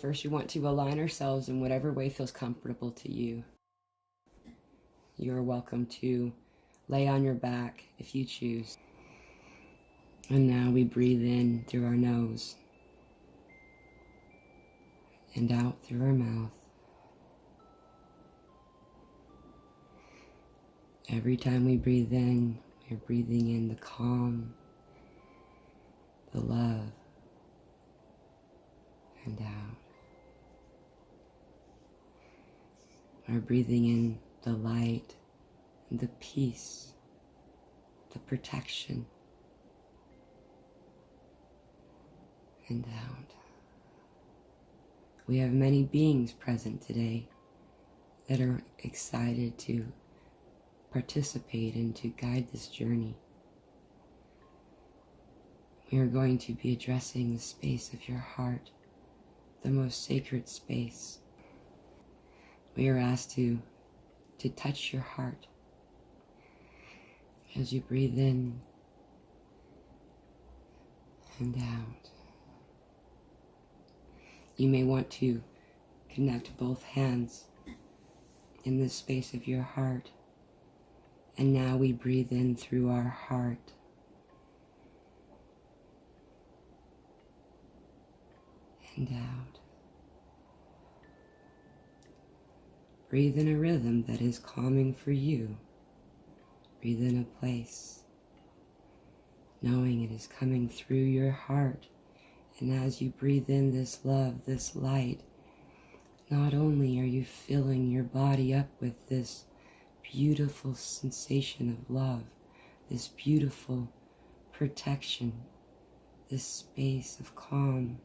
First, we want to align ourselves in whatever way feels comfortable to you. You are welcome to lay on your back if you choose. And now we breathe in through our nose and out through our mouth. Every time we breathe in, we're breathing in the calm, the love, and out. We're breathing in the light and the peace, the protection, and out. We have many beings present today that are excited to participate and to guide this journey. We are going to be addressing the space of your heart, the most sacred space. We are asked to touch your heart as you breathe in and out. You may want to connect both hands in the space of your heart. And now we breathe in through our heart. And out. Breathe in a rhythm that is calming for you. Breathe in a place, knowing it is coming through your heart. And as you breathe in this love, this light, not only are you filling your body up with this beautiful sensation of love, this beautiful protection, this space of calm,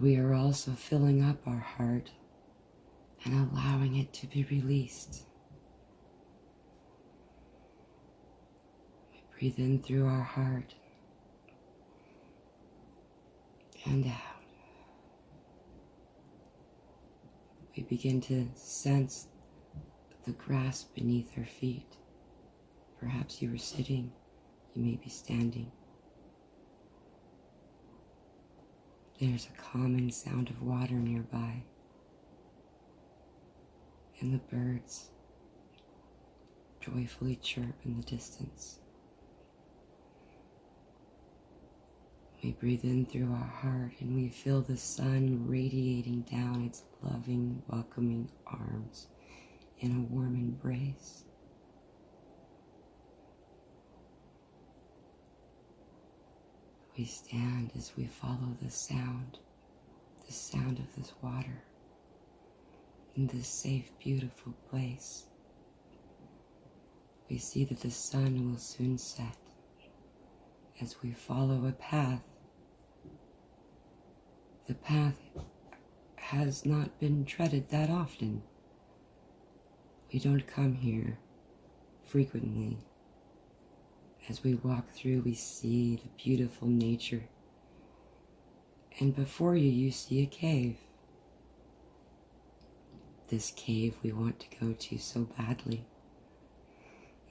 we are also filling up our heart and allowing it to be released. We breathe in through our heart and out. We begin to sense the grass beneath our feet. Perhaps you are sitting, you may be standing. There's a calming sound of water nearby, and the birds joyfully chirp in the distance. We breathe in through our heart and we feel the sun radiating down its loving, welcoming arms in a warm embrace. We stand as we follow the sound of this water in this safe, beautiful place. We see that the sun will soon set as we follow a path. The path has not been treaded that often. We don't come here frequently. As we walk through, we see the beautiful nature. And before you, you see a cave. This cave we want to go to so badly.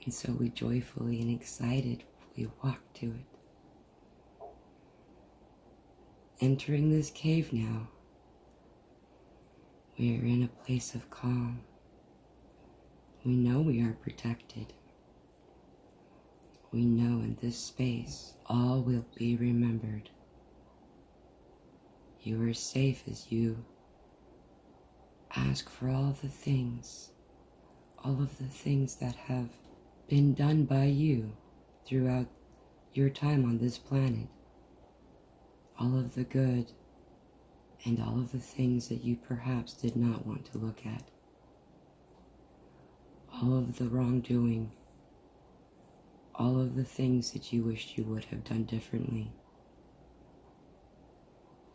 And so we joyfully and excited, we walk to it. Entering this cave now, we are in a place of calm. We know we are protected. We know in this space all will be remembered. You are safe as you ask for all of the things that have been done by you throughout your time on this planet. All of the good and all of the things that you perhaps did not want to look at. All of the wrongdoing. All of the things that you wished you would have done differently.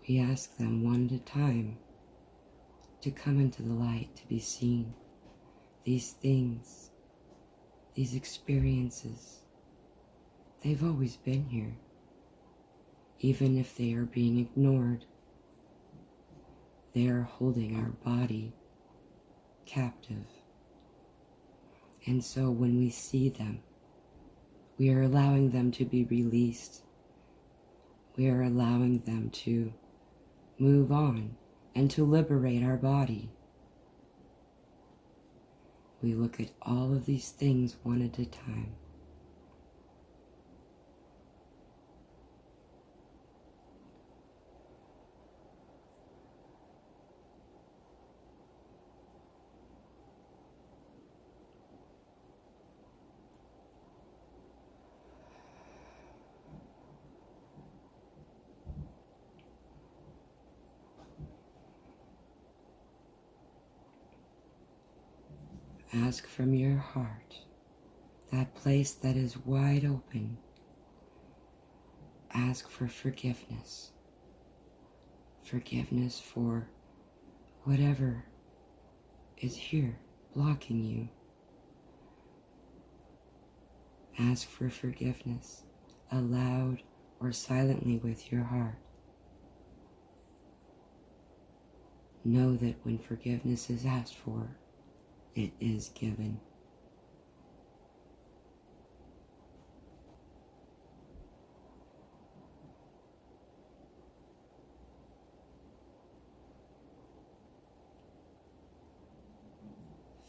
We ask them one at a time to come into the light, to be seen. These things, these experiences, they've always been here. Even if they are being ignored, they are holding our body captive. And so when we see them, we are allowing them to be released. We are allowing them to move on and to liberate our body. We look at all of these things one at a time. Ask from your heart, that place that is wide open. Ask for forgiveness. Forgiveness for whatever is here blocking you. Ask for forgiveness, aloud or silently with your heart. Know that when forgiveness is asked for, it is given.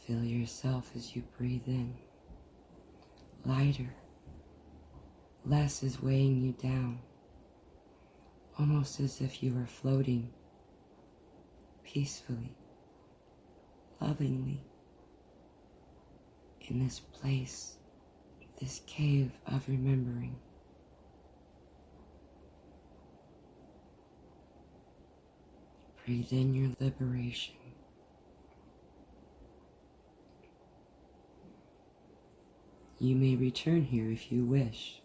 Feel yourself as you breathe in. Lighter. Less is weighing you down. Almost as if you are floating peacefully, lovingly, in this place, this cave of remembering. Breathe in your liberation. You may return here if you wish.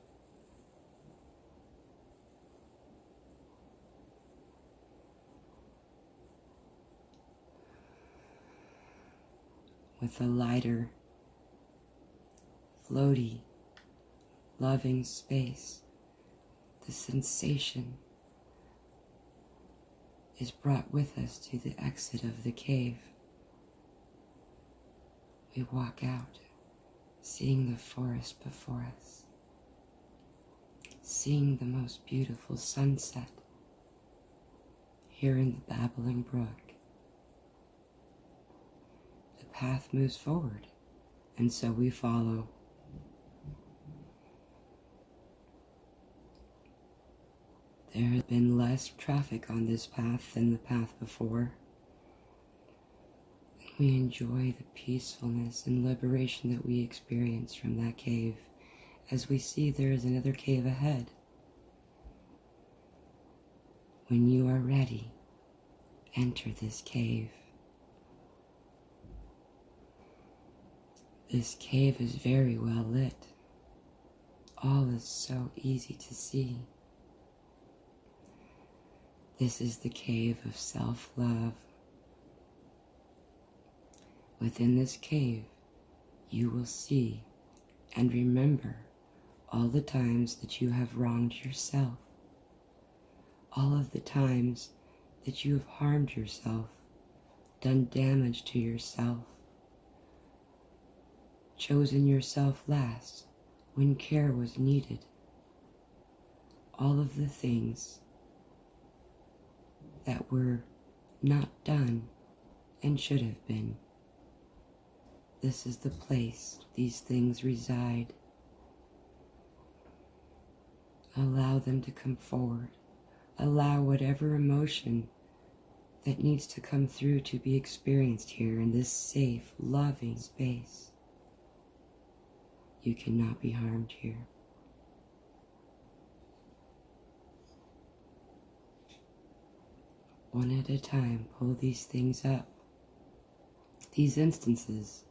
With a lighter, floaty, loving space, the sensation is brought with us to the exit of the cave. We walk out, seeing the forest before us, seeing the most beautiful sunset, hearing the babbling brook. The path moves forward, and so we follow. There has been less traffic on this path than the path before. And we enjoy the peacefulness and liberation that we experience from that cave as we see there is another cave ahead. When you are ready, enter this cave. This cave is very well lit. All is so easy to see. This is the cave of self-love. Within this cave, you will see and remember all the times that you have wronged yourself, all of the times that you have harmed yourself, done damage to yourself, chosen yourself last when care was needed. All of the things that were not done and should have been. This is the place these things reside. Allow them to come forward. Allow whatever emotion that needs to come through to be experienced here in this safe, loving space. You cannot be harmed here. One at a time, pull these things up, these instances,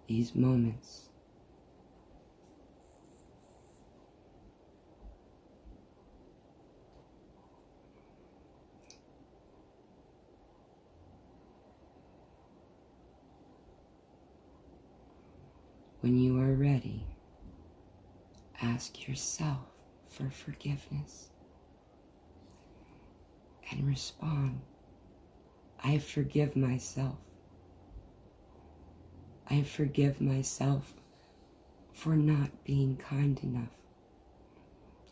these moments. When you are ready, ask yourself for forgiveness. And respond, I forgive myself. I forgive myself for not being kind enough,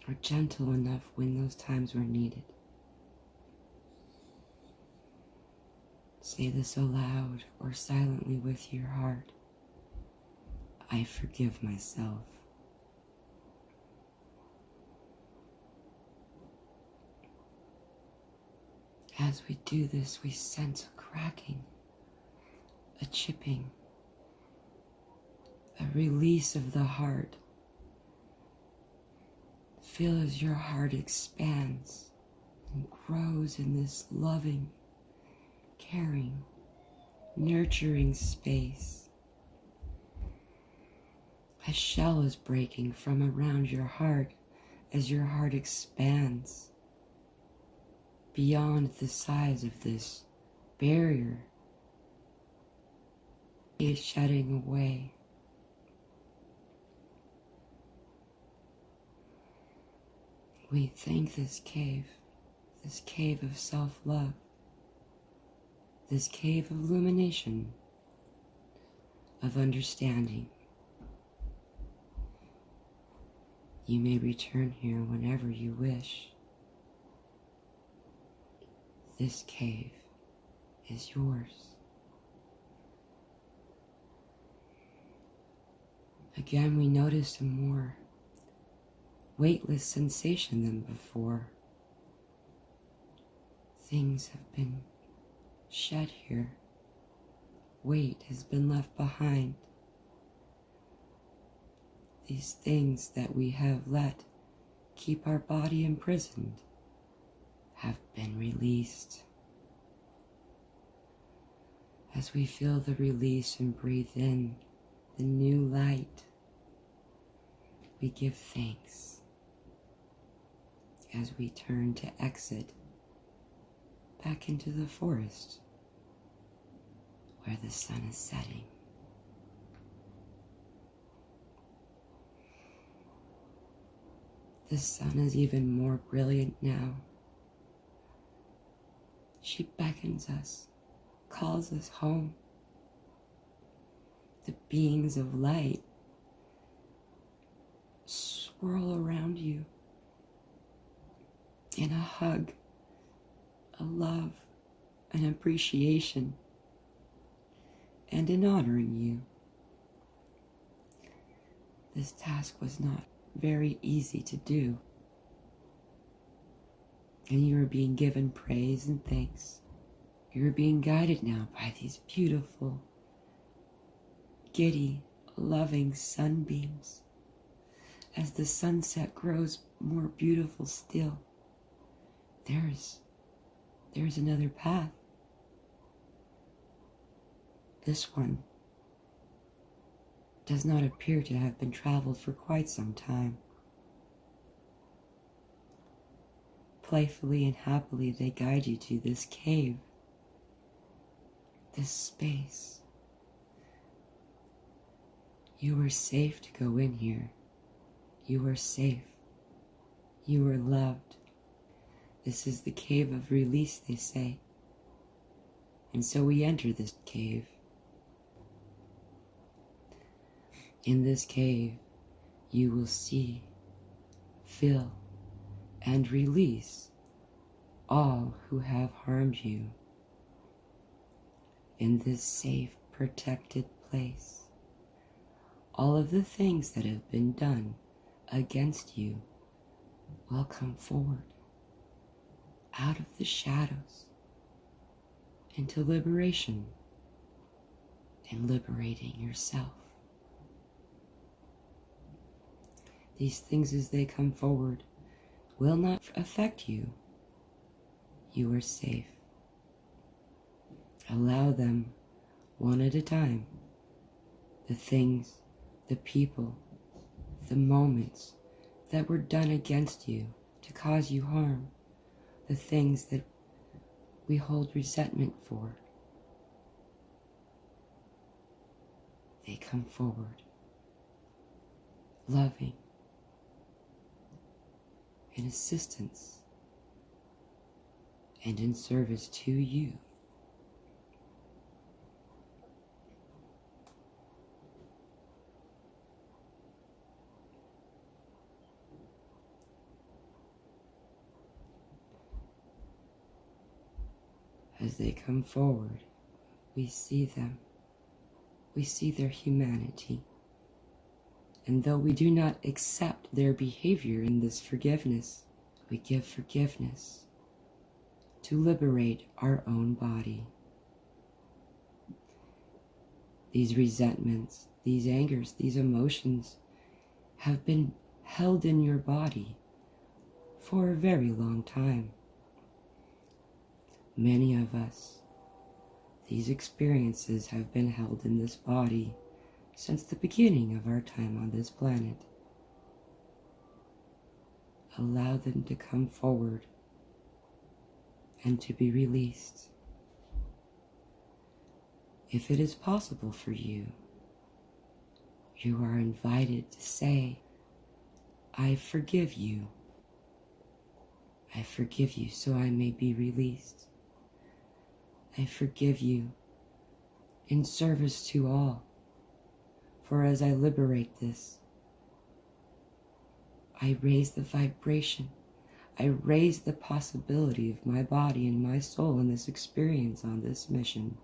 or gentle enough when those times were needed. Say this aloud or silently with your heart. I forgive myself. As we do this, we sense a cracking, a chipping, a release of the heart. Feel as your heart expands and grows in this loving, caring, nurturing space. A shell is breaking from around your heart as your heart expands beyond the size of this barrier. It's shedding away. We thank this cave of self-love, this cave of illumination, of understanding. You may return here whenever you wish. This cave is yours. Again, we notice a more weightless sensation than before. Things have been shed here. Weight has been left behind. These things that we have let keep our body imprisoned have been released. As we feel the release and breathe in the new light, we give thanks as we turn to exit back into the forest where the sun is setting. The sun is even more brilliant now. She beckons us, calls us home. The beings of light swirl around you in a hug, a love, an appreciation, and in honoring you. This task was not very easy to do, and you are being given praise and thanks. You are being guided now by these beautiful, giddy, loving sunbeams. As the sunset grows more beautiful still, there's another path. This one does not appear to have been traveled for quite some time. Playfully and happily they guide you to this cave, this space. You are safe to go in here. You are safe. You are loved. This is the cave of release, they say. And so we enter this cave. In this cave, you will see, feel, and release all who have harmed you. In this safe, protected place, all of the things that have been done against you will come forward out of the shadows into liberation and liberating yourself. These things as they come forward will not affect you. You are safe. Allow them one at a time. The things, the people, the moments that were done against you to cause you harm, the things that we hold resentment for, they come forward, loving, in assistance, and in service to you. As they come forward, we see them. We see their humanity. And though we do not accept their behavior in this forgiveness, we give forgiveness to liberate our own body. These resentments, these angers, these emotions have been held in your body for a very long time. Many of us, these experiences have been held in this body since the beginning of our time on this planet. Allow them to come forward and to be released. If it is possible for you, you are invited to say, I forgive you. I forgive you so I may be released. I forgive you in service to all. For as I liberate this, I raise the vibration. I raise the possibility of my body and my soul in this experience on this mission.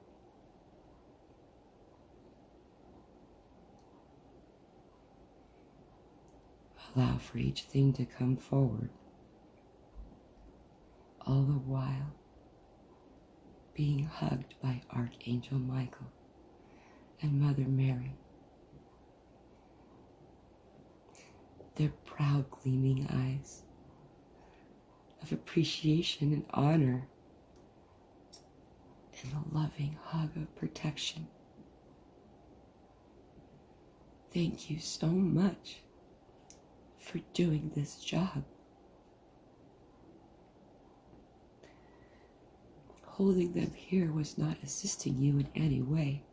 Allow for each thing to come forward, all the while being hugged by Archangel Michael and Mother Mary. Their proud gleaming eyes of appreciation and honor, and a loving hug of protection. Thank you so much for doing this job. Holding them here was not assisting you in any way.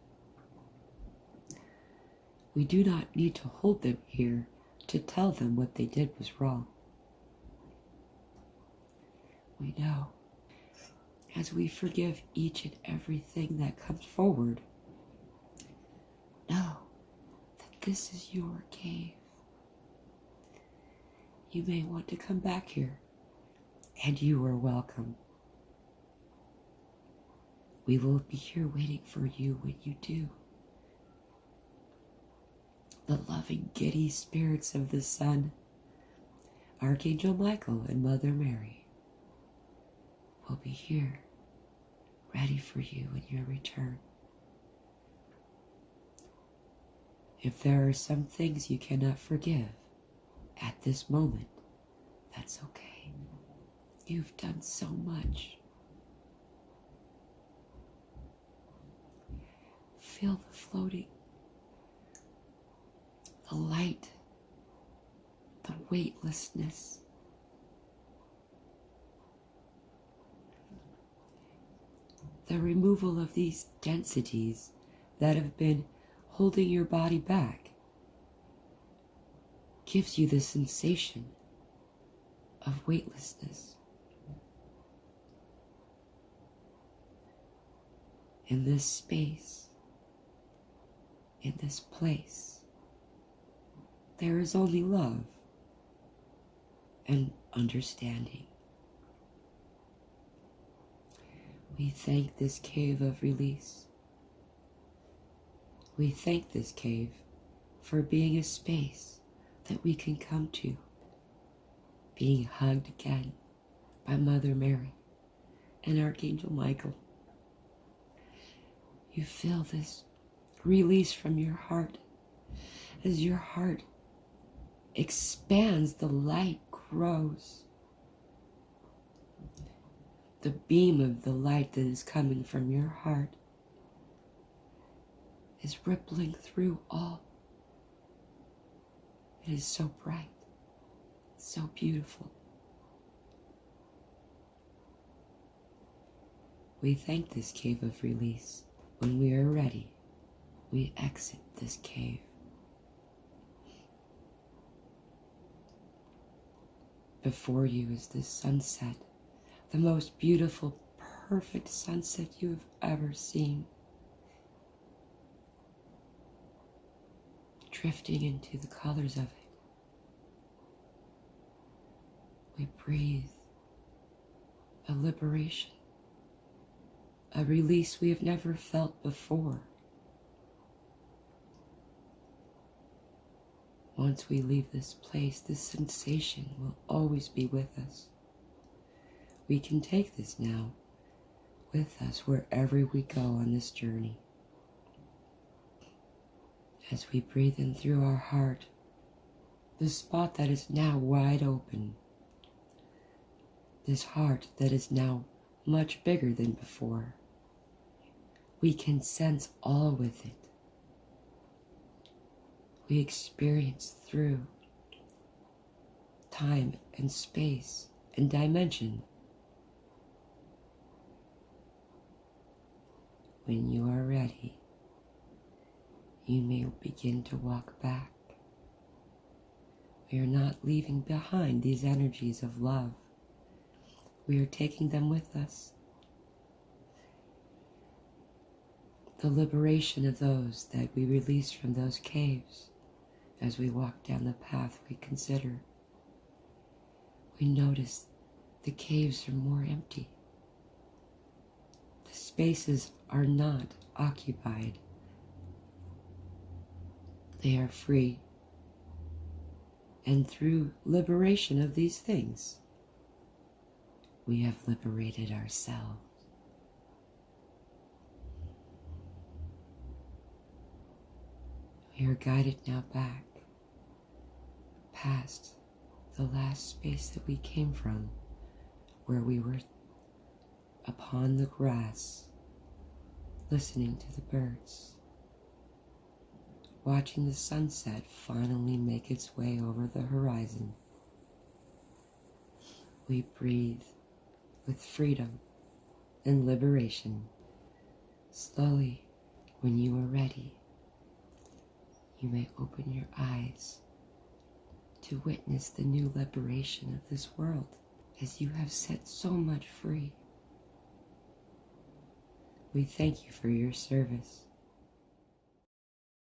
We do not need to hold them here to tell them what they did was wrong. We know, as we forgive each and everything that comes forward, know that this is your cave. You may want to come back here, and you are welcome. We will be here waiting for you when you do. The loving, giddy spirits of the sun, Archangel Michael and Mother Mary, will be here, ready for you in your return. If there are some things you cannot forgive at this moment, that's okay. You've done so much. Feel the floating, the light, the weightlessness. The removal of these densities that have been holding your body back gives you the sensation of weightlessness. In this space, in this place, there is only love and understanding. We thank this cave of release. We thank this cave for being a space that we can come to, being hugged again by Mother Mary and Archangel Michael. You feel this release from your heart. As your heart expands, the light grows. The beam of the light that is coming from your heart is rippling through all. It is so bright, so beautiful. We thank this cave of release. When we are ready, we exit this cave. Before you is this sunset, the most beautiful, perfect sunset you have ever seen. Drifting into the colors of it. We breathe a liberation, a release we have never felt before. Once we leave this place, this sensation will always be with us. We can take this now with us wherever we go on this journey. As we breathe in through our heart, the spot that is now wide open, this heart that is now much bigger than before, we can sense all with it. We experience through time and space and dimension. When you are ready, you may begin to walk back. We are not leaving behind these energies of love. We are taking them with us. The liberation of those that we release from those caves as we walk down the path we consider. We notice the caves are more empty. The spaces are not occupied. They are free. And through liberation of these things, we have liberated ourselves. We are guided now back, past the last space that we came from, where we were upon the grass, listening to the birds, watching the sunset finally make its way over the horizon. We breathe with freedom and liberation. Slowly, when you are ready, you may open your eyes to witness the new liberation of this world as you have set so much free. We thank you for your service.